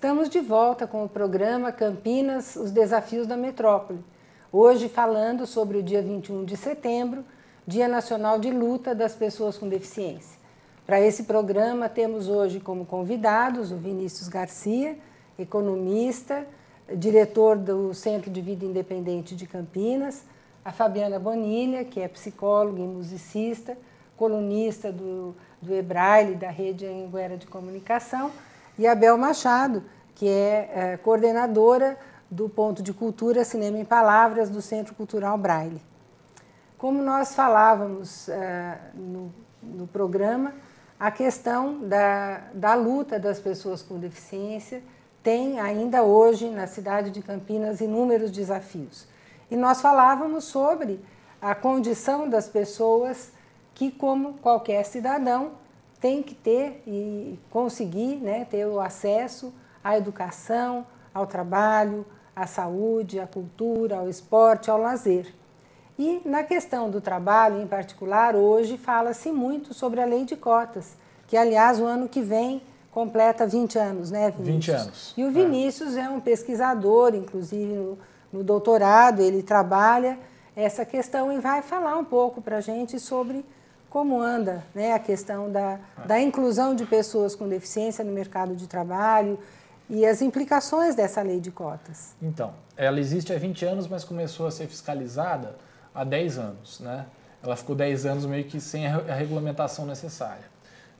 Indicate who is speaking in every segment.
Speaker 1: Estamos de volta com o programa Campinas, os desafios da metrópole. Hoje falando sobre o dia 21 de setembro, Dia Nacional de Luta das Pessoas com Deficiência. Para esse programa temos hoje como convidados o Vinícius Garcia, economista, diretor do Centro de Vida Independente de Campinas, a Fabiana Bonilha, que é psicóloga e musicista, colunista do Ebraille, da Rede Anhanguera de Comunicação, e a Bel Machado, que é coordenadora do Ponto de Cultura Cinema em Palavras do Centro Cultural Braille. Como nós falávamos no programa, a questão da luta das pessoas com deficiência tem ainda hoje na cidade de Campinas inúmeros desafios. E nós falávamos sobre a condição das pessoas que, como qualquer cidadão, tem que ter e conseguir, né, ter o acesso à educação, ao trabalho, à saúde, à cultura, ao esporte, ao lazer. E na questão do trabalho, em particular, hoje fala-se muito sobre a lei de cotas, que, aliás, o ano que vem completa 20 anos, né, Vinícius?
Speaker 2: 20 anos.
Speaker 1: E o Vinícius é um pesquisador, inclusive no doutorado, ele trabalha essa questão e vai falar um pouco para a gente sobre como anda, né, a questão da inclusão de pessoas com deficiência no mercado de trabalho e as implicações dessa lei de cotas.
Speaker 2: Então, ela existe há 20 anos, mas começou a ser fiscalizada há 10 anos, né? Ela ficou 10 anos meio que sem a regulamentação necessária.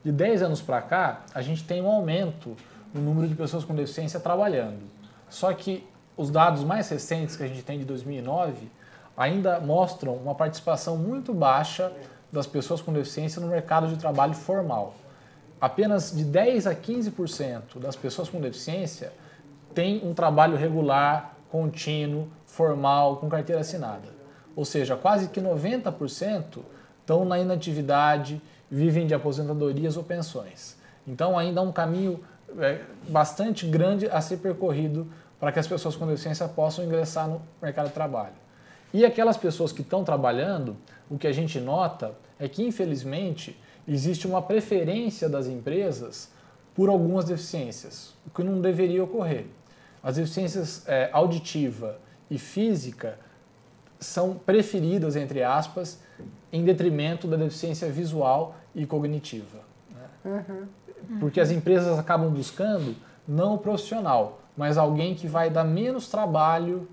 Speaker 2: De 10 anos para cá, a gente tem um aumento no número de pessoas com deficiência trabalhando. Só que os dados mais recentes que a gente tem de 2009 ainda mostram uma participação muito baixa das pessoas com deficiência no mercado de trabalho formal. Apenas de 10 a 15% das pessoas com deficiência têm um trabalho regular, contínuo, formal, com carteira assinada. Ou seja, quase que 90% estão na inatividade, vivem de aposentadorias ou pensões. Então ainda há um caminho bastante grande a ser percorrido para que as pessoas com deficiência possam ingressar no mercado de trabalho. E aquelas pessoas que estão trabalhando, o que a gente nota é que, infelizmente, existe uma preferência das empresas por algumas deficiências, o que não deveria ocorrer. As deficiências auditiva e física são preferidas, entre aspas, em detrimento da deficiência visual e cognitiva, né? Porque as empresas acabam buscando não o profissional, mas alguém que vai dar menos trabalho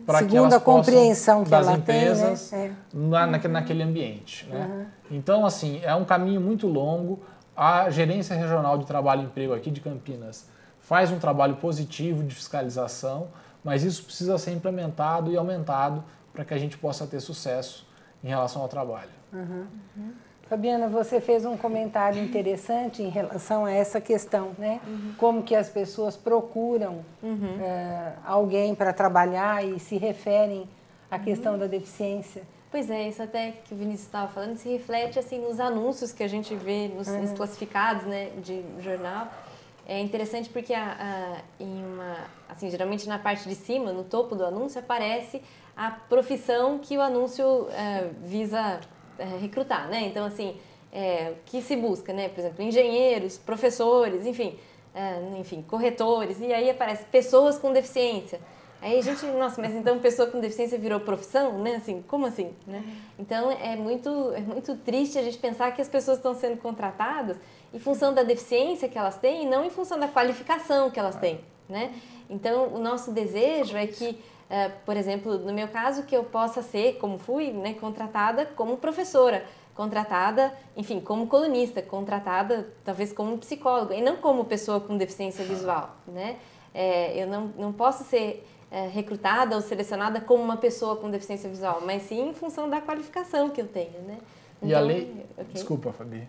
Speaker 2: para que elas
Speaker 1: compreensão que
Speaker 2: das
Speaker 1: ela
Speaker 2: empresas
Speaker 1: tem, né?
Speaker 2: naquele ambiente, né? Então, assim, é um caminho muito longo. A Gerência Regional de Trabalho e Emprego aqui de Campinas faz um trabalho positivo de fiscalização, mas isso precisa ser implementado e aumentado para que a gente possa ter sucesso em relação ao trabalho.
Speaker 1: Fabiana, você fez um comentário interessante em relação a essa questão, né? Como que as pessoas procuram alguém para trabalhar e se referem à questão da deficiência.
Speaker 3: Pois é, isso até que o Vinícius estava falando se reflete assim nos anúncios que a gente vê nos classificados, né, de jornal. É interessante porque geralmente na parte de cima, no topo do anúncio, aparece a profissão que o anúncio visa recrutar, né? Então, assim, que se busca, né? Por exemplo, engenheiros, professores, enfim, corretores, e aí aparece pessoas com deficiência. Aí a gente, nossa, mas então pessoa com deficiência virou profissão, né? Assim, como assim, né? Então, é muito triste a gente pensar que as pessoas estão sendo contratadas em função da deficiência que elas têm e não em função da qualificação que elas têm, né? Então, o nosso desejo é que, por exemplo, no meu caso, que eu possa ser, como fui, né, contratada como professora, contratada, enfim, como colunista, contratada talvez como psicóloga e não como pessoa com deficiência visual, né? Eu não posso ser recrutada ou selecionada como uma pessoa com deficiência visual, mas sim em função da qualificação que eu tenho, né?
Speaker 2: Então, e a lei... Okay. Desculpa, Fabi.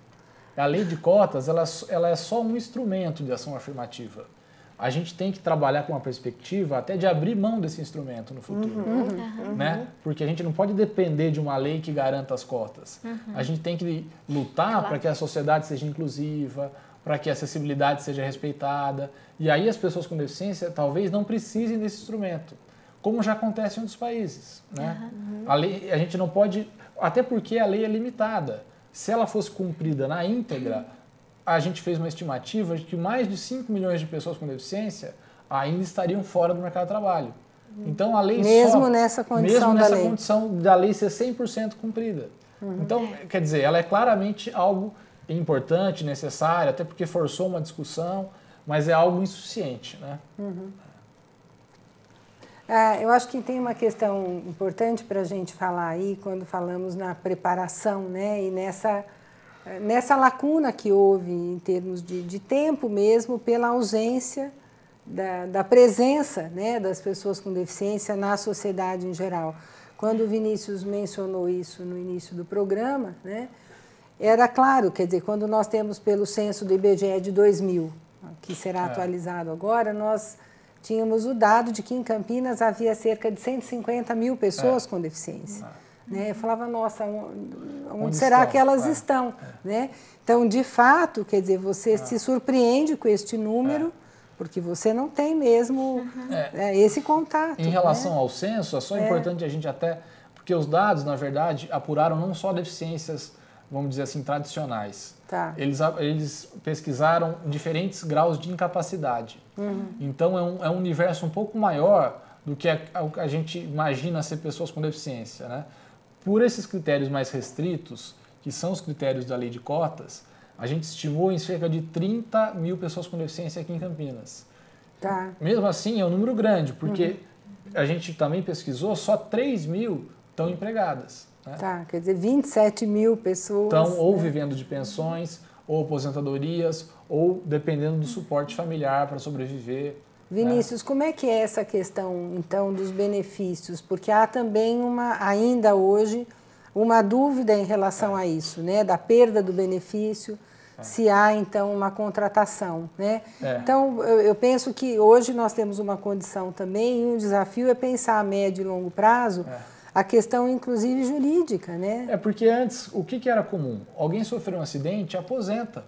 Speaker 2: A lei de cotas, ela é só um instrumento de ação afirmativa. A gente tem que trabalhar com uma perspectiva até de abrir mão desse instrumento no futuro, né? Porque a gente não pode depender de uma lei que garanta as cotas. A gente tem que lutar para que a sociedade seja inclusiva, para que a acessibilidade seja respeitada. E aí as pessoas com deficiência talvez não precisem desse instrumento, como já acontece em outros países, né? A lei, a gente não pode, até porque a lei é limitada. Se ela fosse cumprida na íntegra, a gente fez uma estimativa de que mais de 5 milhões de pessoas com deficiência ainda estariam fora do mercado de trabalho. Então, a lei
Speaker 1: mesmo nessa condição da lei.
Speaker 2: Mesmo nessa condição da lei ser 100% cumprida. Então, quer dizer, ela é claramente algo importante, necessário, até porque forçou uma discussão, mas é algo insuficiente, né?
Speaker 1: Eu acho que tem uma questão importante para a gente falar aí, quando falamos na preparação, né? E nessa lacuna que houve em termos de tempo mesmo, pela ausência da presença, né, das pessoas com deficiência na sociedade em geral. Quando o Vinícius mencionou isso no início do programa, né, era claro, quer dizer, quando nós temos pelo censo do IBGE de 2000, que será atualizado agora, nós tínhamos o dado de que em Campinas havia cerca de 150 mil pessoas com deficiência. Né? Eu falava, nossa, onde será que elas estão? Né? Então, de fato, quer dizer, você se surpreende com este número, porque você não tem mesmo esse contato.
Speaker 2: Em relação ao censo, é só importante a gente até... Porque os dados, na verdade, apuraram não só deficiências, vamos dizer assim, tradicionais.
Speaker 1: Tá.
Speaker 2: Eles pesquisaram diferentes graus de incapacidade. Então, é um universo um pouco maior do que a gente imagina ser pessoas com deficiência. Né? Por esses critérios mais restritos, que são os critérios da lei de cotas, a gente estimou em cerca de 30 mil pessoas com deficiência aqui em Campinas.
Speaker 1: Tá.
Speaker 2: Mesmo assim, é um número grande, porque a gente também pesquisou, só 3 mil estão empregadas. Né?
Speaker 1: Tá, quer dizer, 27 mil pessoas.
Speaker 2: Estão ou vivendo de pensões, ou aposentadorias, ou dependendo do suporte familiar para sobreviver.
Speaker 1: Vinícius, como é que é essa questão, então, dos benefícios? Porque há também ainda hoje, uma dúvida em relação a isso, né? Da perda do benefício, se há, então, uma contratação, né? Então, eu penso que hoje nós temos uma condição também, e um desafio é pensar a médio e longo prazo, a questão, inclusive, jurídica, né?
Speaker 2: Porque antes, o que era comum? Alguém sofreu um acidente, aposenta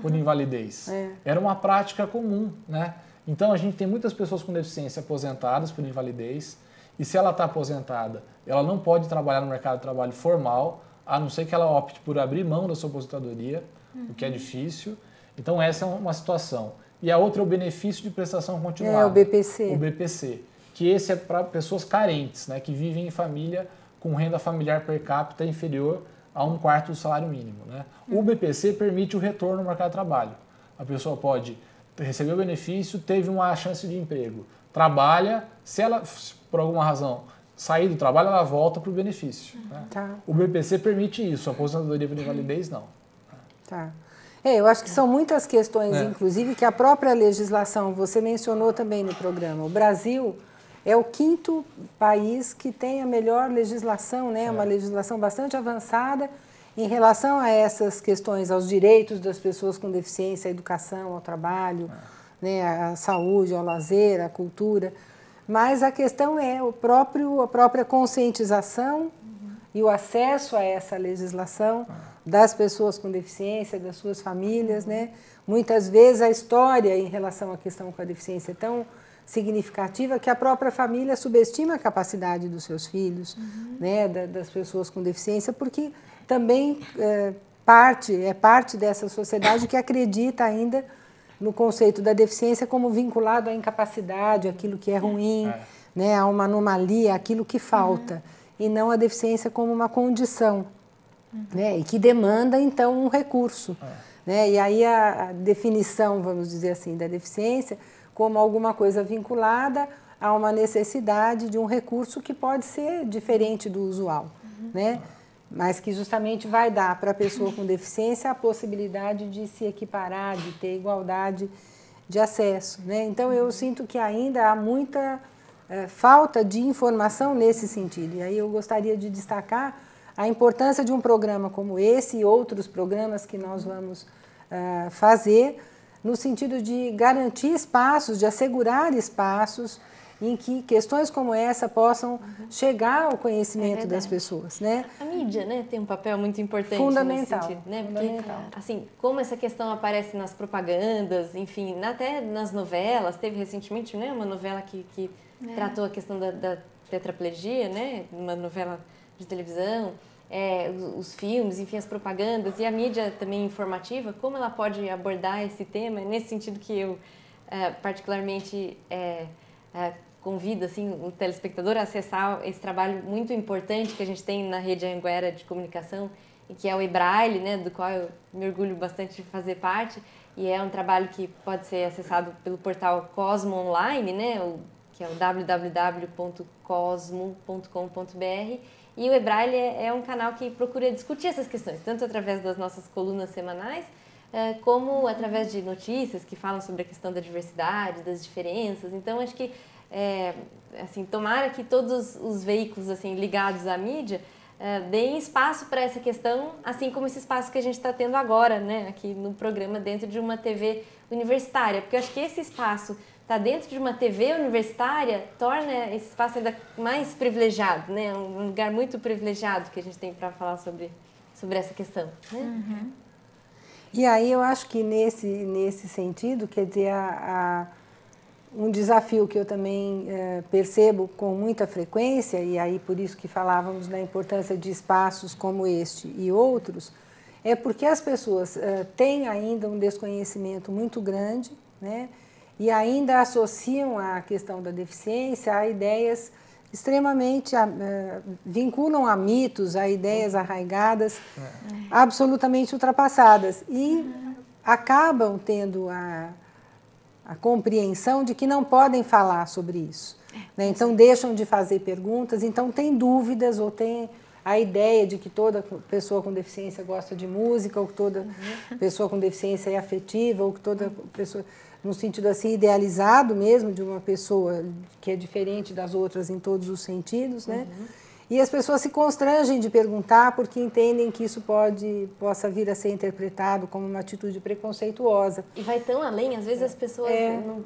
Speaker 2: por invalidez. Era uma prática comum, né? Então, a gente tem muitas pessoas com deficiência aposentadas por invalidez, e se ela está aposentada, ela não pode trabalhar no mercado de trabalho formal, a não ser que ela opte por abrir mão da sua aposentadoria, o que é difícil. Então, essa é uma situação. E a outra é o benefício de prestação continuada.
Speaker 1: O BPC.
Speaker 2: O BPC, que esse é para pessoas carentes, né, que vivem em família com renda familiar per capita inferior a 1/4 do salário mínimo. Né? O BPC permite o retorno ao mercado de trabalho. A pessoa pode receber o benefício, teve uma chance de emprego, trabalha, se ela, por alguma razão, sair do trabalho, ela volta para o benefício. Né? O BPC permite isso, a aposentadoria por invalidez não.
Speaker 1: Tá. Eu acho que são muitas questões, inclusive, que a própria legislação, você mencionou também no programa, o Brasil é o 5º país que tem a melhor legislação, né? Uma legislação bastante avançada em relação a essas questões, aos direitos das pessoas com deficiência, à educação, ao trabalho, né? À saúde, ao lazer, à cultura. Mas a questão é a própria conscientização e o acesso a essa legislação das pessoas com deficiência, das suas famílias, né? Muitas vezes a história em relação à questão com a deficiência é tão significativa que a própria família subestima a capacidade dos seus filhos, né? Das pessoas com deficiência, porque também é parte dessa sociedade que acredita ainda no conceito da deficiência como vinculado à incapacidade, aquilo que é ruim, né? A uma anomalia, aquilo que falta, e não a deficiência como uma condição. Né, e que demanda, então, um recurso. Né, e aí a definição, vamos dizer assim, da deficiência como alguma coisa vinculada a uma necessidade de um recurso que pode ser diferente do usual, né, mas que justamente vai dar para a pessoa com deficiência a possibilidade de se equiparar, de ter igualdade de acesso. Né. Então, eu sinto que ainda há muita falta de informação nesse sentido. E aí eu gostaria de destacar a importância de um programa como esse e outros programas que nós vamos fazer no sentido de garantir espaços, de assegurar espaços em que questões como essa possam chegar ao conhecimento das pessoas, né?
Speaker 3: A mídia, né, tem um papel muito importante
Speaker 1: fundamental,
Speaker 3: nesse sentido, né?
Speaker 1: Fundamental.
Speaker 3: Porque, assim, como essa questão aparece nas propagandas, enfim, até nas novelas, teve recentemente, né, uma novela que tratou a questão da tetraplegia, né, uma novela de televisão. os filmes, enfim, as propagandas e a mídia também informativa, como ela pode abordar esse tema? É nesse sentido que eu particularmente convido assim, o telespectador a acessar esse trabalho muito importante que a gente tem na Rede Anhanguera de Comunicação, e que é o Ebraille, né, do qual eu me orgulho bastante de fazer parte, e é um trabalho que pode ser acessado pelo portal Cosmo Online, né, que é o www.cosmo.com.br, e o Ebraille é um canal que procura discutir essas questões, tanto através das nossas colunas semanais, como através de notícias que falam sobre a questão da diversidade, das diferenças. Então, acho que, assim, tomara que todos os veículos assim, ligados à mídia deem espaço para essa questão, assim como esse espaço que a gente está tendo agora, né, aqui no programa, dentro de uma TV universitária, porque eu acho que esse espaço está dentro de uma TV universitária torna esse espaço ainda mais privilegiado, né, um lugar muito privilegiado que a gente tem para falar sobre essa questão. Né?
Speaker 1: Uhum. E aí eu acho que nesse sentido, quer dizer, um desafio que eu também percebo com muita frequência, e aí por isso que falávamos da importância de espaços como este e outros, é porque as pessoas têm ainda um desconhecimento muito grande, né, e ainda associam a questão da deficiência a ideias extremamente, vinculam a mitos, a ideias arraigadas, absolutamente ultrapassadas, e acabam tendo a compreensão de que não podem falar sobre isso. Né? Então, deixam de fazer perguntas, então tem dúvidas ou tem a ideia de que toda pessoa com deficiência gosta de música, ou que toda pessoa com deficiência é afetiva, ou que toda pessoa, no sentido assim idealizado mesmo, de uma pessoa que é diferente das outras em todos os sentidos, né? E as pessoas se constrangem de perguntar porque entendem que isso possa vir a ser interpretado como uma atitude preconceituosa.
Speaker 3: E vai tão além, às vezes as pessoas,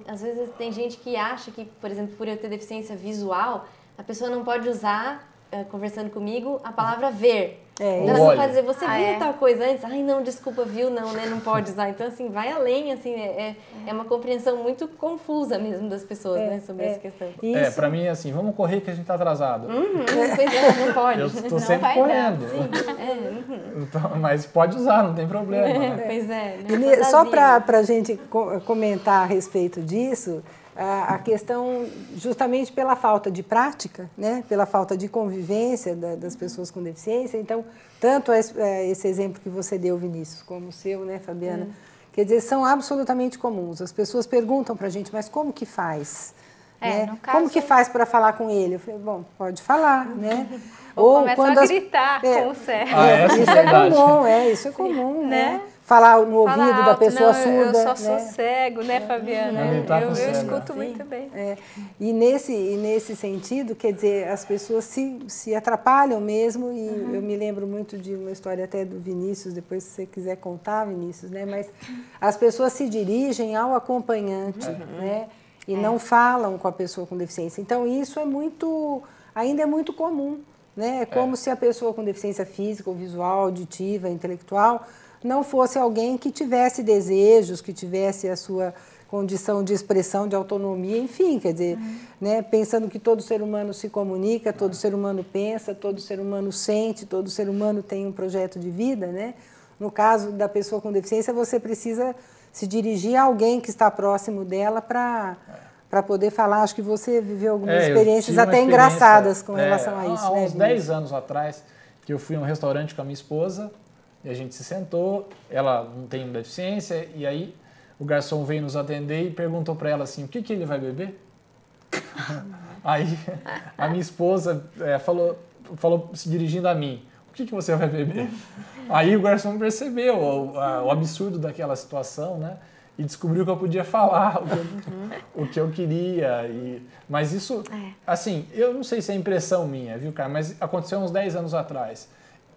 Speaker 3: às vezes tem gente que acha que, por exemplo, por eu ter deficiência visual, a pessoa não pode usar, conversando comigo, a palavra ver. Então ela não pode dizer, você viu tal coisa antes? Ai, não, desculpa, viu? Não, né? Não pode usar. Então, assim, vai além, assim, é uma compreensão muito confusa mesmo das pessoas, né, sobre essa questão.
Speaker 2: Pra mim, assim, vamos correr que a gente tá atrasado.
Speaker 3: Pois é, não pode.
Speaker 2: Eu estou sempre correndo. Então, mas pode usar, não tem problema.
Speaker 3: Pois é.
Speaker 1: E só para a gente comentar a respeito disso, a questão, justamente pela falta de prática, né, pela falta de convivência das pessoas com deficiência, então, tanto esse exemplo que você deu, Vinícius, como o seu, né, Fabiana, quer dizer, são absolutamente comuns. As pessoas perguntam para a gente, mas como que faz? Né? Como que faz para falar com ele? Eu falei, bom, pode falar, né?
Speaker 4: Ou começa a gritar com o cego.
Speaker 1: Isso é comum, isso é comum, né? Falar no ouvido da pessoa surda.
Speaker 4: Eu só sou cego, né, Fabiana? Eu escuto muito bem.
Speaker 1: E nesse sentido, quer dizer, as pessoas se atrapalham mesmo, e eu me lembro muito de uma história até do Vinícius, depois se você quiser contar, Vinícius, né? Mas as pessoas se dirigem ao acompanhante, né? E não falam com a pessoa com deficiência. Então, isso ainda é muito comum, né? É como se a pessoa com deficiência física, ou visual, auditiva, intelectual, não fosse alguém que tivesse desejos, que tivesse a sua condição de expressão, de autonomia, enfim, quer dizer, né, pensando que todo ser humano se comunica, todo ser humano pensa, todo ser humano sente, todo ser humano tem um projeto de vida, né? No caso da pessoa com deficiência, você precisa se dirigir a alguém que está próximo dela para poder falar. Acho que você viveu algumas experiências até engraçadas com relação a isso.
Speaker 2: Há uns 10 anos atrás, que eu fui a um restaurante com a minha esposa, e a gente se sentou, ela não tem deficiência, e aí o garçom veio nos atender e perguntou para ela assim, o que ele vai beber? Aí a minha esposa falou se dirigindo a mim, o que você vai beber? Aí o garçom percebeu o absurdo daquela situação, né? E descobriu que eu podia falar o que eu queria. Mas isso, assim, eu não sei se é impressão minha, viu, cara? Mas aconteceu uns 10 anos atrás.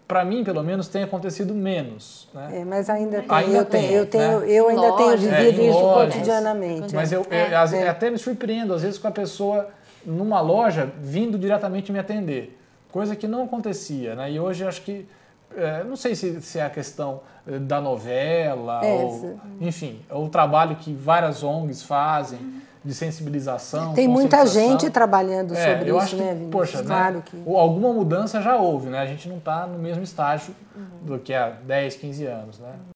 Speaker 2: Para mim, pelo menos, tem acontecido menos. Né?
Speaker 1: Mas ainda tem. Eu ainda tenho vivido isso cotidianamente.
Speaker 2: Mas eu até me surpreendo, às vezes, com a pessoa numa loja vindo diretamente me atender. Coisa que não acontecia. Né? E hoje, acho que... não sei se é a questão da novela, ou, enfim, o trabalho que várias ONGs fazem de sensibilização.
Speaker 1: Tem muita gente trabalhando sobre
Speaker 2: eu
Speaker 1: isso,
Speaker 2: acho que,
Speaker 1: né, Vinícius?
Speaker 2: poxa,
Speaker 1: Claro
Speaker 2: né,
Speaker 1: que...
Speaker 2: alguma mudança já houve, né? A gente não está no mesmo estágio do que há 10, 15 anos, né?